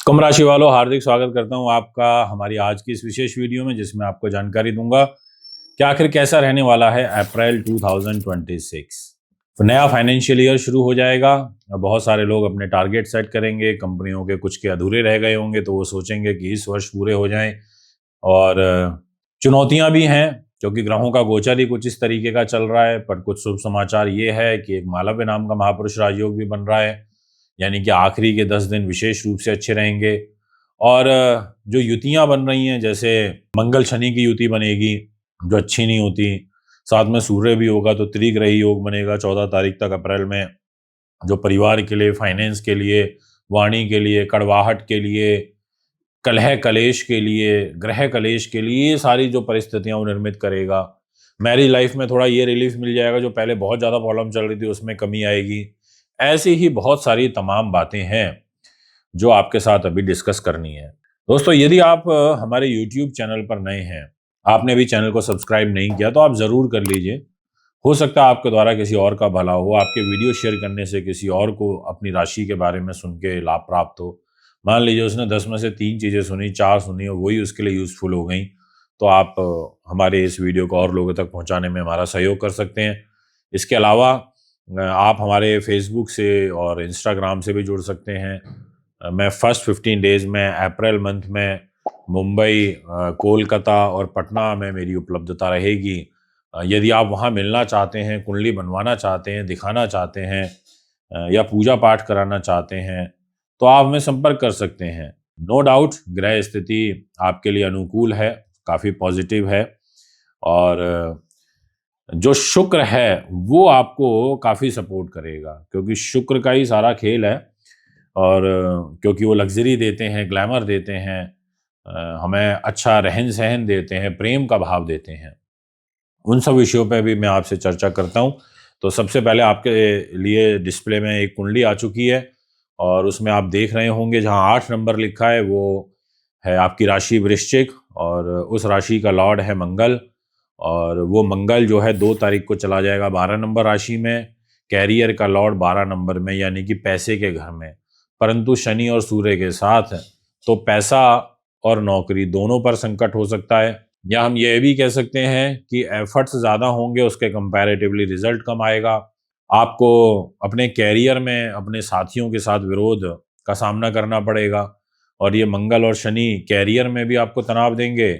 कुंभ राशि वालों, हार्दिक स्वागत करता हूं आपका हमारी आज की इस विशेष वीडियो में, जिसमें आपको जानकारी दूंगा कि आखिर कैसा रहने वाला है अप्रैल 2026। तो नया फाइनेंशियल ईयर शुरू हो जाएगा। बहुत सारे लोग अपने टारगेट सेट करेंगे, कंपनियों के कुछ के अधूरे रह गए होंगे तो वो सोचेंगे कि इस वर्ष पूरे हो जाएं। और चुनौतियां भी हैं क्योंकि ग्रहों का गोचर ही कुछ इस तरीके का चल रहा है। पर कुछ शुभ समाचार ये है कि एक मालव्य नाम का महापुरुष राजयोग भी बन रहा है, यानी कि आखिरी के 10 दिन विशेष रूप से अच्छे रहेंगे। और जो युतियां बन रही हैं, जैसे मंगल शनि की युति बनेगी जो अच्छी नहीं होती, साथ में सूर्य भी होगा तो त्रिग्रही योग बनेगा 14 तारीख तक अप्रैल में, जो परिवार के लिए, फाइनेंस के लिए, वाणी के लिए, कड़वाहट के लिए, कलह कलेश के लिए, ग्रह कलेश के लिए, ये सारी जो परिस्थितियां वो निर्मित करेगा। मैरिज लाइफ में थोड़ा ये रिलीफ मिल जाएगा, जो पहले बहुत ज़्यादा प्रॉब्लम चल रही थी उसमें कमी आएगी। ऐसी ही बहुत सारी तमाम बातें हैं जो आपके साथ अभी डिस्कस करनी है। दोस्तों, यदि आप हमारे YouTube चैनल पर नए हैं, आपने भी चैनल को सब्सक्राइब नहीं किया तो आप ज़रूर कर लीजिए। हो सकता है आपके द्वारा किसी और का भला हो, आपके वीडियो शेयर करने से किसी और को अपनी राशि के बारे में सुन के लाभ प्राप्त हो। मान लीजिए उसने 10 में से 3 चीज़ें सुनी, 4 सुनी और वही उसके लिए यूज़फुल हो गई, तो आप हमारे इस वीडियो को और लोगों तक पहुंचाने में हमारा सहयोग कर सकते हैं। इसके अलावा आप हमारे फेसबुक से और इंस्टाग्राम से भी जुड़ सकते हैं। मैं फर्स्ट 15 डेज़ में अप्रैल मंथ में मुंबई, कोलकाता और पटना में मेरी उपलब्धता रहेगी। यदि आप वहाँ मिलना चाहते हैं, कुंडली बनवाना चाहते हैं, दिखाना चाहते हैं या पूजा पाठ कराना चाहते हैं तो आप हमें संपर्क कर सकते हैं। नो डाउट ग्रह स्थिति आपके लिए अनुकूल है, काफ़ी पॉजिटिव है। और जो शुक्र है वो आपको काफ़ी सपोर्ट करेगा, क्योंकि शुक्र का ही सारा खेल है। और क्योंकि वो लग्जरी देते हैं, ग्लैमर देते हैं, हमें अच्छा रहन सहन देते हैं, प्रेम का भाव देते हैं। उन सब विषयों पे भी मैं आपसे चर्चा करता हूँ। तो सबसे पहले आपके लिए डिस्प्ले में एक कुंडली आ चुकी है और उसमें आप देख रहे होंगे जहाँ 8 नंबर लिखा है वो है आपकी राशि वृश्चिक, और उस राशि का लॉर्ड है मंगल। और वो मंगल जो है 2 तारीख को चला जाएगा 12 नंबर राशि में। कैरियर का लॉर्ड 12 नंबर में, यानी कि पैसे के घर में। परंतु शनि और सूर्य के साथ तो पैसा और नौकरी दोनों पर संकट हो सकता है। या हम ये भी कह सकते हैं कि एफर्ट्स ज़्यादा होंगे, उसके कंपैरेटिवली रिजल्ट कम आएगा। आपको अपने कैरियर में अपने साथियों के साथ विरोध का सामना करना पड़ेगा। और ये मंगल और शनि कैरियर में भी आपको तनाव देंगे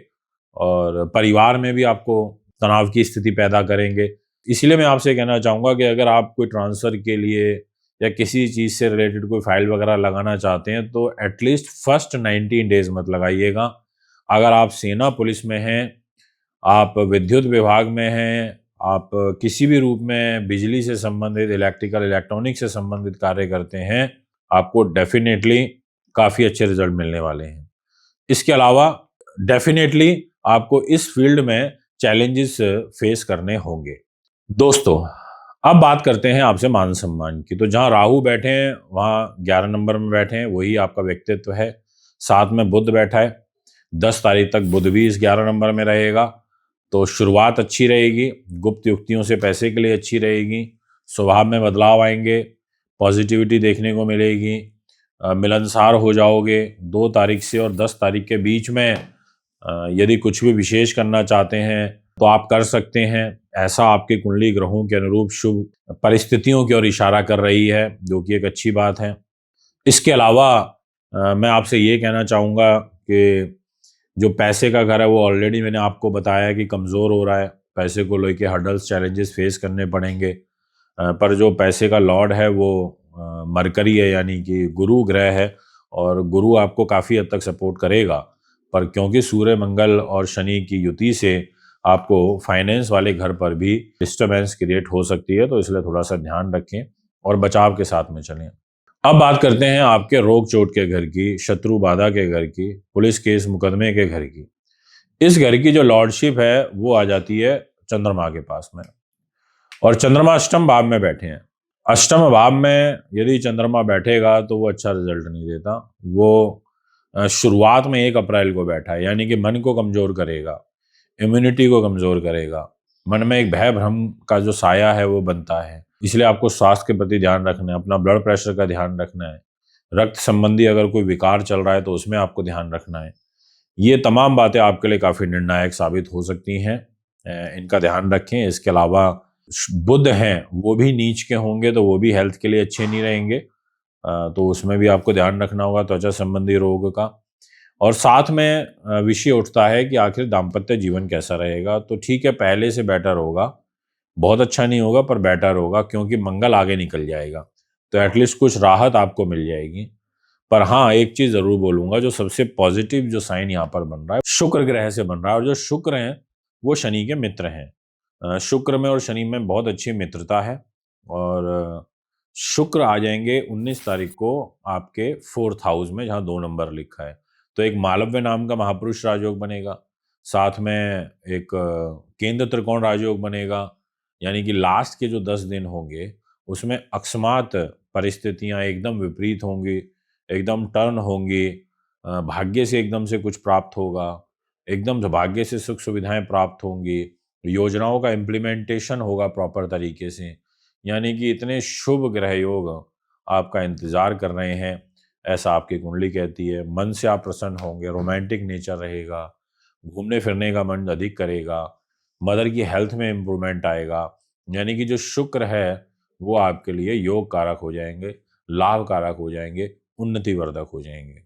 और परिवार में भी आपको तनाव की स्थिति पैदा करेंगे। इसलिए मैं आपसे कहना चाहूँगा कि अगर आप कोई ट्रांसफ़र के लिए या किसी चीज़ से रिलेटेड कोई फाइल वगैरह लगाना चाहते हैं तो एटलीस्ट फर्स्ट 19 डेज़ मत लगाइएगा। अगर आप सेना पुलिस में हैं, आप विद्युत विभाग में हैं, आप किसी भी रूप में बिजली से संबंधित, इलेक्ट्रिकल, इलेक्ट्रॉनिक से संबंधित कार्य करते हैं, आपको डेफिनेटली काफ़ी अच्छे रिजल्ट मिलने वाले हैं। इसके अलावा डेफिनेटली आपको इस फील्ड में चैलेंजेस फेस करने होंगे। दोस्तों, अब बात करते हैं आपसे मान सम्मान की। तो जहाँ राहु बैठे हैं वहाँ 11 नंबर में बैठे हैं, वही आपका व्यक्तित्व है। साथ में बुध बैठा है, 10 तारीख तक बुध भी इस 11 नंबर में रहेगा। तो शुरुआत अच्छी रहेगी, गुप्त युक्तियों से पैसे के लिए अच्छी रहेगी, स्वभाव में बदलाव आएंगे, पॉजिटिविटी देखने को मिलेगी, मिलनसार हो जाओगे। 2 तारीख से और 10 तारीख के बीच में यदि कुछ भी विशेष करना चाहते हैं तो आप कर सकते हैं। ऐसा आपकी कुंडली ग्रहों के अनुरूप शुभ परिस्थितियों की ओर इशारा कर रही है, जो कि एक अच्छी बात है। इसके अलावा मैं आपसे ये कहना चाहूँगा कि जो पैसे का घर है वो ऑलरेडी मैंने आपको बताया कि कमज़ोर हो रहा है। पैसे को लेके हर्डल्स, चैलेंजेस फेस करने पड़ेंगे। पर जो पैसे का लॉर्ड है वो मरकरी है, यानी कि गुरु ग्रह है, और गुरु आपको काफ़ी हद तक सपोर्ट करेगा। पर क्योंकि सूर्य, मंगल और शनि की युति से आपको फाइनेंस वाले घर पर भी डिस्टर्बेंस क्रिएट हो सकती है, तो इसलिए थोड़ा सा ध्यान रखें और बचाव के साथ में चलें। अब बात करते हैं आपके रोग चोट के घर की, शत्रु बाधा के घर की, पुलिस केस मुकदमे के घर की। इस घर की जो लॉर्डशिप है वो आ जाती है चंद्रमा के पास में, और चंद्रमा अष्टम भाव में बैठे हैं। अष्टम भाव में यदि चंद्रमा बैठेगा तो वो अच्छा रिजल्ट नहीं देता। वो शुरुआत में 1 अप्रैल को बैठा है, यानी कि मन को कमजोर करेगा, इम्यूनिटी को कमजोर करेगा, मन में एक भय भ्रम का जो साया है वो बनता है। इसलिए आपको स्वास्थ्य के प्रति ध्यान रखना है, अपना ब्लड प्रेशर का ध्यान रखना है, रक्त संबंधी अगर कोई विकार चल रहा है तो उसमें आपको ध्यान रखना है। ये तमाम बातें आपके लिए काफ़ी निर्णायक साबित हो सकती हैं, इनका ध्यान रखें। इसके अलावा बुध हैं वो भी नीच के होंगे तो वो भी हेल्थ के लिए अच्छे नहीं रहेंगे, तो उसमें भी आपको ध्यान रखना होगा त्वचा संबंधी रोग का। और साथ में विषय उठता है कि आखिर दाम्पत्य जीवन कैसा रहेगा, तो ठीक है पहले से बेटर होगा, बहुत अच्छा नहीं होगा पर बेटर होगा क्योंकि मंगल आगे निकल जाएगा, तो एटलीस्ट कुछ राहत आपको मिल जाएगी। पर हाँ, एक चीज जरूर बोलूंगा, जो सबसे पॉजिटिव जो साइन यहाँ पर बन रहा है शुक्र ग्रह से बन रहा है, और जो शुक्र हैं वो शनि के मित्र हैं। शुक्र में और शनि में बहुत अच्छी मित्रता है, और शुक्र आ जाएंगे 19 तारीख को आपके 4th हाउस में जहाँ 2 नंबर लिखा है, तो एक मालव्य नाम का महापुरुष राजयोग बनेगा, साथ में एक केंद्र त्रिकोण राजयोग बनेगा। यानी कि लास्ट के जो 10 दिन होंगे उसमें अकस्मात परिस्थितियां एकदम विपरीत होंगी, एकदम टर्न होंगी, भाग्य से एकदम से कुछ प्राप्त होगा, एकदम से भाग्य से सुख सुविधाएं प्राप्त होंगी, योजनाओं का इम्प्लीमेंटेशन होगा प्रॉपर तरीके से। यानी कि इतने शुभ ग्रह योग आपका इंतजार कर रहे हैं, ऐसा आपकी कुंडली कहती है। मन से आप प्रसन्न होंगे, रोमांटिक नेचर रहेगा, घूमने फिरने का मन अधिक करेगा, मदर की हेल्थ में इम्प्रूवमेंट आएगा। यानी कि जो शुक्र है वो आपके लिए योग कारक हो जाएंगे, लाभ कारक हो जाएंगे, उन्नति वर्धक हो जाएंगे।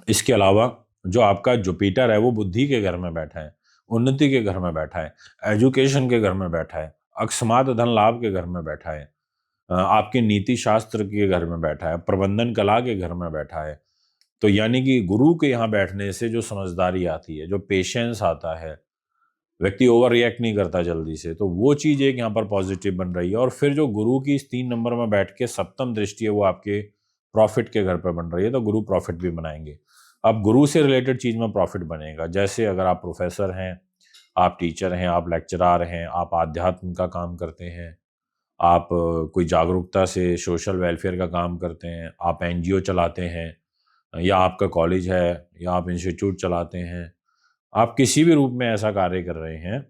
इसके अलावा जो आपका जुपिटर है वो बुद्धि के घर में बैठा है, उन्नति के घर में बैठा है, एजुकेशन के घर में बैठा है, अकस्मात धन लाभ के घर में बैठा है, आपके नीति शास्त्र के घर में बैठा है, प्रबंधन कला के घर में बैठा है। तो यानी कि गुरु के यहाँ बैठने से जो समझदारी आती है, जो पेशेंस आता है, व्यक्ति ओवर रिएक्ट नहीं करता जल्दी से, तो वो चीज एक यहाँ पर पॉजिटिव बन रही है। और फिर जो गुरु की इस 3 नंबर में बैठ के सप्तम दृष्टि है वो आपके प्रॉफिट के घर पर बन रही है, तो गुरु प्रॉफिट भी बनाएंगे। अब गुरु से रिलेटेड चीज में प्रॉफिट बनेगा, जैसे अगर आप प्रोफेसर हैं, आप टीचर हैं, आप लेक्चरार हैं, आप आध्यात्म का काम करते हैं, आप कोई जागरूकता से सोशल वेलफेयर का काम करते हैं, आप एनजीओ चलाते हैं, या आपका कॉलेज है, या आप इंस्टीट्यूट चलाते हैं, आप किसी भी रूप में ऐसा कार्य कर रहे हैं,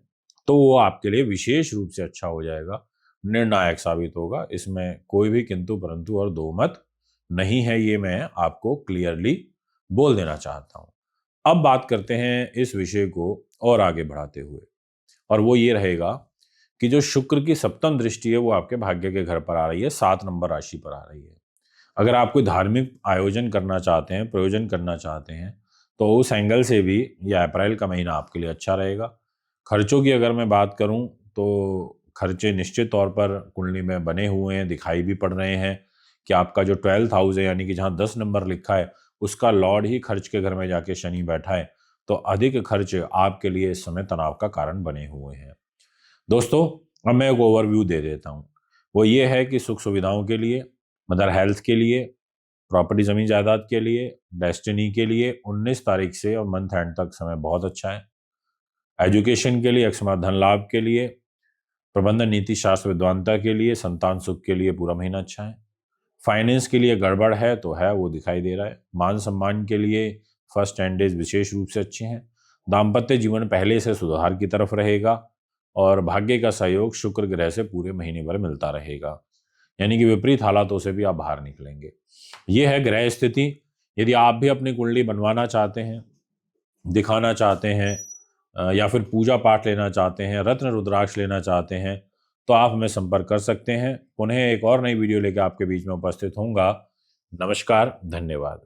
तो वो आपके लिए विशेष रूप से अच्छा हो जाएगा, निर्णायक साबित होगा। इसमें कोई भी किंतु परंतु और दो मत नहीं है, ये मैं आपको क्लियरली बोल देना चाहता हूँ। अब बात करते हैं इस विषय को और आगे बढ़ाते हुए, और वो ये रहेगा कि जो शुक्र की सप्तम दृष्टि है वो आपके भाग्य के घर पर आ रही है, 7 नंबर राशि पर आ रही है। अगर आप कोई धार्मिक आयोजन करना चाहते हैं, प्रयोजन करना चाहते हैं, तो उस एंगल से भी यह अप्रैल का महीना आपके लिए अच्छा रहेगा। खर्चों की अगर मैं बात करूं तो खर्चे निश्चित तौर पर कुंडली में बने हुए हैं, दिखाई भी पड़ रहे हैं कि आपका जो 12th हाउस है, यानी कि जहां 10 नंबर लिखा है, उसका लॉर्ड ही खर्च के घर में जाके शनि बैठा है, तो अधिक खर्च आपके लिए इस समय तनाव का कारण बने हुए हैं। दोस्तों, अब मैं एक ओवरव्यू दे देता हूँ। वो ये है कि सुख सुविधाओं के लिए, मदर हेल्थ के लिए, प्रॉपर्टी जमीन जायदाद के लिए, डेस्टिनी के लिए 19 तारीख से और मंथ एंड तक समय बहुत अच्छा है। एजुकेशन के लिए, अकस्मात धन लाभ के लिए, प्रबंधन नीति शास्त्र विद्वानता के लिए, संतान सुख के लिए पूरा महीना अच्छा है। फाइनेंस के लिए गड़बड़ है तो है, वो दिखाई दे रहा है। मान सम्मान के लिए फर्स्ट 10 डेज विशेष रूप से अच्छे हैं। दाम्पत्य जीवन पहले से सुधार की तरफ रहेगा, और भाग्य का सहयोग शुक्र ग्रह से पूरे महीने भर मिलता रहेगा, यानी कि विपरीत हालातों से भी आप बाहर निकलेंगे। ये है ग्रह स्थिति। यदि आप भी अपनी कुंडली बनवाना चाहते हैं, दिखाना चाहते हैं, या फिर पूजा पाठ लेना चाहते हैं, रत्न रुद्राक्ष लेना चाहते हैं, तो आप हमें संपर्क कर सकते हैं। पुनः एक और नई वीडियो लेकर आपके बीच में उपस्थित होऊंगा। नमस्कार, धन्यवाद।